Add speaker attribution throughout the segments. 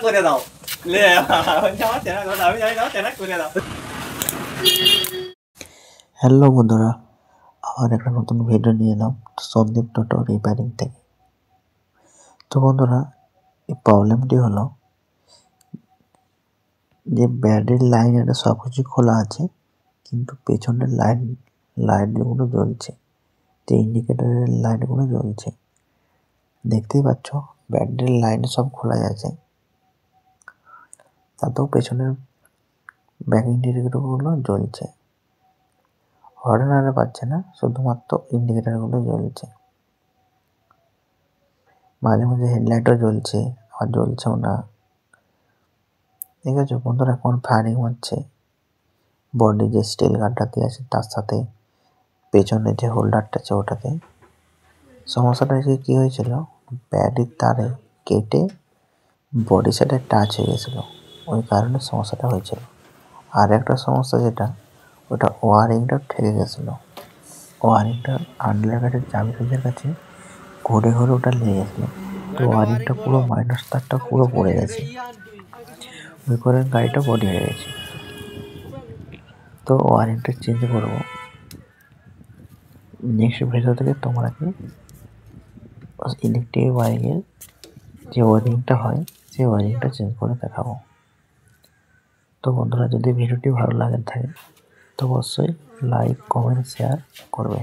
Speaker 1: করে দাও লে আমার চেনা কথা আমি জানি না চেনা করে দাও।
Speaker 2: হ্যালো বন্ধুরা, আবার একটা নতুন ভিডিও নিয়ে এলাম সন্দীপ টোটো রিপেয়ারিং থেকে। তো বন্ধুরা, এই প্রবলেমটি হলো যে ব্যাটারির লাইন এটা সব কিছু খোলা আছে, কিন্তু পেছনের লাইটগুলো জ্বলছে, যে ইন্ডিকেটারের লাইটগুলো জ্বলছে। দেখতেই পাচ্ছ ব্যাটারির লাইন সব খোলা আছে, তাতেও পেছনের ব্যাক ইন্ডিকেটরগুলো জ্বলছে। হর্ন আর পাচ্ছে না, শুধুমাত্র ইন্ডিকেটারগুলো জ্বলছে। মাঝে মাঝে হেডলাইটও জ্বলছে, আর জ্বলছেও না। ঠিক আছে বন্ধুরা, এখন ফায়ারিং হচ্ছে। বডি যে স্টিল গার্ডটাতে আছে তার সাথে পেছনে যে হোল্ডারটা আছে ওটাতে। সমস্যাটা হচ্ছে কী হয়েছিল, ব্যাটারির তারে কেটে বডি সাথে টাচ হয়ে গেছিলো, ওই কারণে সমস্যাটা হয়েছিল। আর একটা সমস্যা যেটা, ওটা ওয়ারিংটা ঠেকে গেছিলো। ওয়ারিংটা হ্যান্ডেলের কাছে, চাবি কাছের কাছে ঘুরে ঘুরে ওটা লেগে গেছিলো। তো ওয়ারিংটা পুরো মাইনাস তারটা পুরো পড়ে গেছে, ওই করে গাড়িটা বডি হয়ে গেছে। তো ওয়ারিংটা চেঞ্জ করবো। নেক্সট ভিডিও থেকে তোমাকে ইলেকট্রিক ওয়ারিংয়ের যে ওয়ারিংটা হয় সেই ওয়ারিংটা চেঞ্জ করে দেখাবো। তো বন্ধুরা, যদি ভিডিওটি ভালো লাগে থাকে তো অবশ্যই লাইক, কমেন্ট, শেয়ার করবে।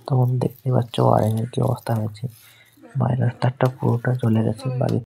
Speaker 2: তখন দেখতে পাচ্ছ ওয়ারিংয়ের কি অবস্থা হয়েছে, মাইনাস তারটা পুরোটা চলে গেছে, বাকি